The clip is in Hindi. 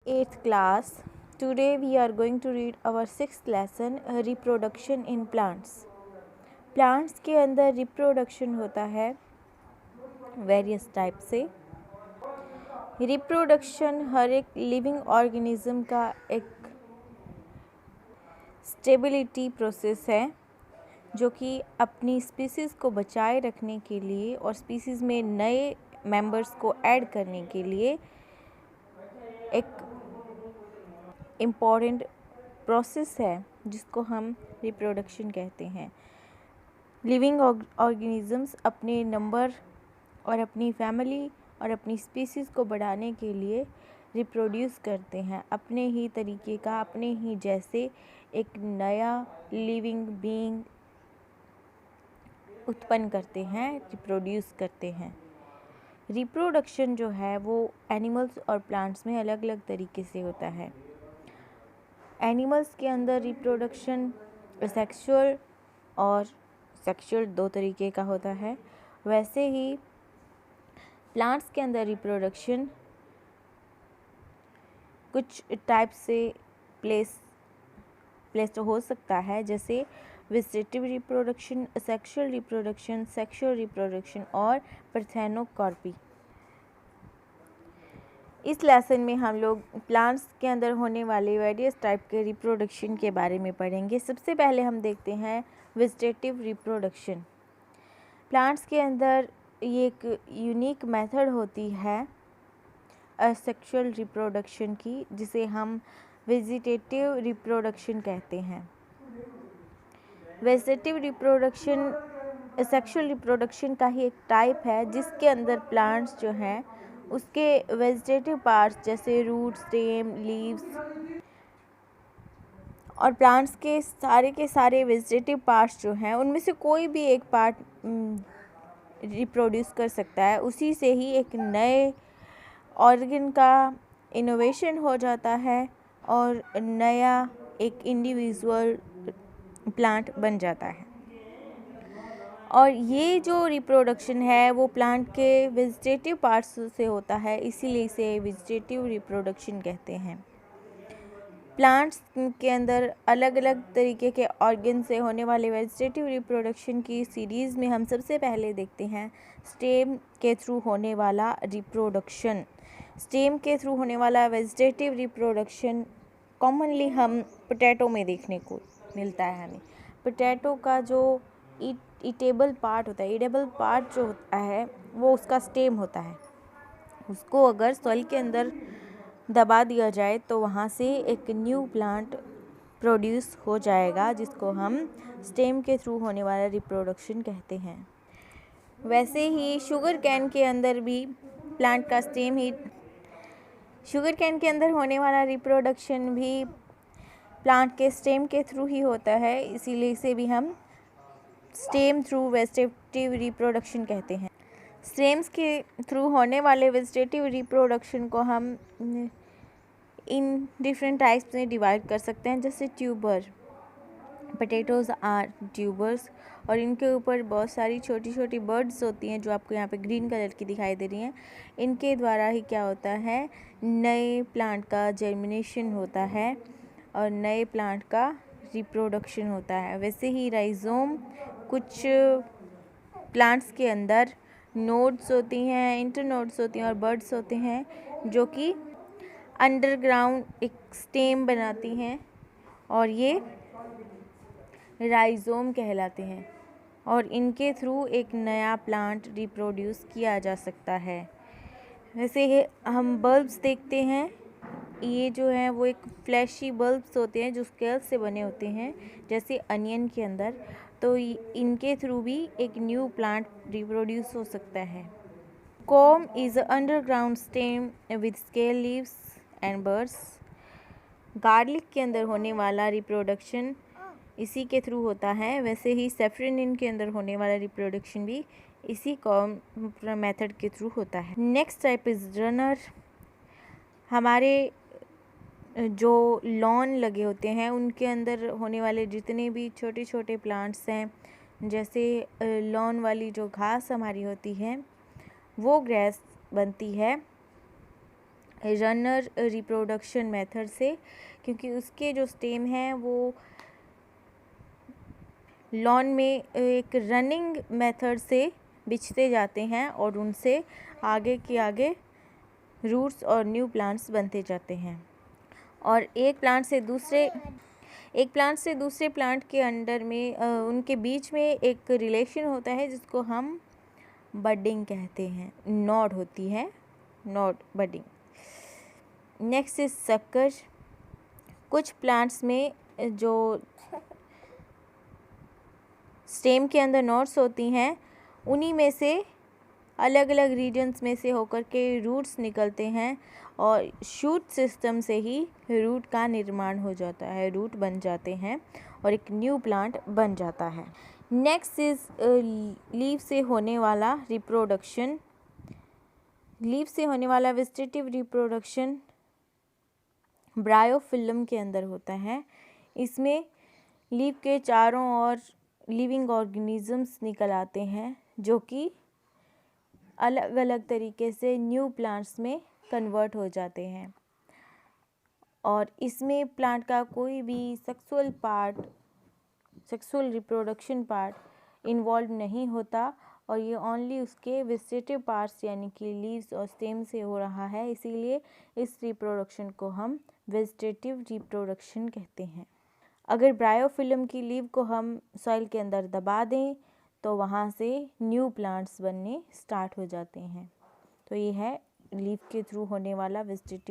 8th class. Today we are going to read our 6th lesson, reproduction in plants. Plants के अंदर रिप्रोडक्शन होता है वेरियस टाइप से. रिप्रोडक्शन हर एक लिविंग ऑर्गेनिज्म का एक स्टेबिलिटी प्रोसेस है जो कि अपनी स्पीसीज़ को बचाए रखने के लिए और स्पीसीज़ में नए मेंबर्स को ऐड करने के लिए एक इम्पॉर्टेंट प्रोसेस है जिसको हम रिप्रोडक्शन कहते हैं. लिविंग ऑर्गेनिजम्स अपने नंबर और अपनी फैमिली और अपनी स्पीसीज़ को बढ़ाने के लिए रिप्रोड्यूस करते हैं. अपने ही तरीके का, अपने ही जैसे एक नया लिविंग बीइंग उत्पन्न करते हैं, रिप्रोड्यूस करते हैं. रिप्रोडक्शन जो है वो एनिमल्स और प्लांट्स में अलग अलग तरीके से होता है. एनिमल्स के अंदर रिप्रोडक्शन सेक्सुअल और सेक्सुअल दो तरीके का होता है. वैसे ही प्लांट्स के अंदर रिप्रोडक्शन कुछ टाइप से प्लेस हो सकता है, जैसे वेजिटेटिव रिप्रोडक्शन, सेक्सुअल रिप्रोडक्शन और पार्थेनोकार्पी. इस लेसन में हम लोग प्लांट्स के अंदर होने वाले वेरियस टाइप के रिप्रोडक्शन के बारे में पढ़ेंगे. सबसे पहले हम देखते हैं वेजिटेटिव रिप्रोडक्शन. प्लांट्स के अंदर ये एक यूनिक मेथड होती है असेक्सुअल रिप्रोडक्शन की, जिसे हम वेजिटेटिव रिप्रोडक्शन कहते हैं. वेजिटेटिव रिप्रोडक्शन सेक्सुअल रिप्रोडक्शन का ही एक टाइप है जिसके अंदर प्लांट्स जो हैं उसके वेजिटेटिव पार्ट्स जैसे रूट, स्टेम, लीव्स और प्लांट्स के सारे वेजिटेटिव पार्ट्स जो हैं उनमें से कोई भी एक पार्ट रिप्रोड्यूस कर सकता है. उसी से ही एक नए ऑर्गन का इनोवेशन हो जाता है और नया एक इंडिविजुअल प्लांट बन जाता है. और ये जो रिप्रोडक्शन है वो प्लांट के वेजिटेटिव पार्ट्स से होता है, इसीलिए इसे वेजिटेटिव रिप्रोडक्शन कहते हैं. प्लांट्स के अंदर अलग अलग तरीके के ऑर्गन से होने वाले वेजिटेटिव रिप्रोडक्शन की सीरीज़ में हम सबसे पहले देखते हैं स्टेम के थ्रू होने वाला रिप्रोडक्शन. स्टेम के थ्रू होने वाला वेजिटेटिव रिप्रोडक्शन कॉमनली हम पोटैटो में देखने को मिलता है. हमें पोटैटो का जो ईटेबल पार्ट होता है, ईडेबल पार्ट जो होता है वो उसका स्टेम होता है. उसको अगर सॉइल के अंदर दबा दिया जाए तो वहाँ से एक न्यू प्लांट प्रोड्यूस हो जाएगा, जिसको हम स्टेम के थ्रू होने वाला रिप्रोडक्शन कहते हैं. वैसे ही शुगर कैन के अंदर भी प्लांट का स्टेम ही शुगर कैन के अंदर होने वाला रिप्रोडक्शन भी प्लांट के स्टेम के थ्रू ही होता है, इसीलिए इसे भी हम स्टेम थ्रू वेजिटेटिव रिप्रोडक्शन कहते हैं. स्टेम्स के थ्रू होने वाले वेजिटेटिव रिप्रोडक्शन को हम इन डिफरेंट टाइप्स में डिवाइड कर सकते हैं, जैसे ट्यूबर. पोटैटोज़ आर ट्यूबर्स और इनके ऊपर बहुत सारी छोटी छोटी बर्ड्स होती हैं जो आपको यहाँ पे ग्रीन कलर की दिखाई दे रही हैं. इनके द्वारा ही क्या होता है, नए प्लांट का जर्मिनेशन होता है और नए प्लांट का रिप्रोडक्शन होता है. वैसे ही राइजोम कुछ प्लांट्स के अंदर नोड्स होती हैं, इंटरनोड्स होती हैं और बर्ड्स होते हैं जो कि अंडरग्राउंड एक स्टेम बनाती हैं और ये राइजोम कहलाते हैं और इनके थ्रू एक नया प्लांट रिप्रोड्यूस किया जा सकता है. वैसे ही हम बल्ब्स देखते हैं, ये जो है वो एक फ्लैशी बल्ब्स होते हैं जो स्केल से बने होते हैं, जैसे अनियन के अंदर. तो इनके थ्रू भी एक न्यू प्लांट रिप्रोड्यूस हो सकता है. Com is a underground stem with scale leaves and birds. Garlic के अंदर होने वाला रिप्रोडक्शन इसी के थ्रू होता है. वैसे ही सेफ्रोनिन के अंदर होने वाला रिप्रोडक्शन भी इसी कॉम मेथड के थ्रू होता है. Next type is runner. हमारे जो लॉन लगे होते हैं उनके अंदर होने वाले जितने भी छोटे छोटे प्लांट्स हैं, जैसे लॉन वाली जो घास हमारी होती है वो ग्रास बनती है रनर रिप्रोडक्शन मेथड से, क्योंकि उसके जो स्टेम हैं वो लॉन में एक रनिंग मेथड से बिछते जाते हैं और उनसे आगे के आगे रूट्स और न्यू प्लांट्स बनते जाते हैं। और एक प्लांट से दूसरे प्लांट के अंडर में उनके बीच में एक रिलेशन होता है जिसको हम बडिंग कहते हैं, नॉड होती है, नॉड बडिंग। नेक्स्ट इज सक्कर। कुछ प्लांट्स में जो स्टेम के अंदर नोड्स होती हैं, उन्हीं में से अलग अलग रीजन्स में से होकर के रूट्स निकलते हैं और शूट सिस्टम से ही रूट का निर्माण हो जाता है, रूट बन जाते हैं और एक न्यू प्लांट बन जाता है। नेक्स्ट इज लीव से होने वाला रिप्रोडक्शन। लीव से होने वाला वेजिटेटिव रिप्रोडक्शन ब्रायोफिल्म के अंदर होता है। इसमें लीव के चारों ओर लिविंग ऑर्गेनिजम्स निकल आते हैं जो कि अलग अलग तरीके से न्यू प्लांट्स में कन्वर्ट हो जाते हैं और इसमें प्लांट का कोई भी सेक्सुअल रिप्रोडक्शन पार्ट इन्वॉल्व नहीं होता और ये ओनली उसके वेजिटेटिव पार्ट्स यानी कि लीव्स और स्टेम से हो रहा है, इसीलिए इस रिप्रोडक्शन को हम वेजिटेटिव रिप्रोडक्शन कहते हैं। अगर ब्रायोफिल्म की लीव को हम सॉइल के अंदर दबा दें तो वहाँ से न्यू प्लांट्स बनने स्टार्ट हो जाते हैं। तो ये है लीव के थ्रू होने वाला वेजिटेटिव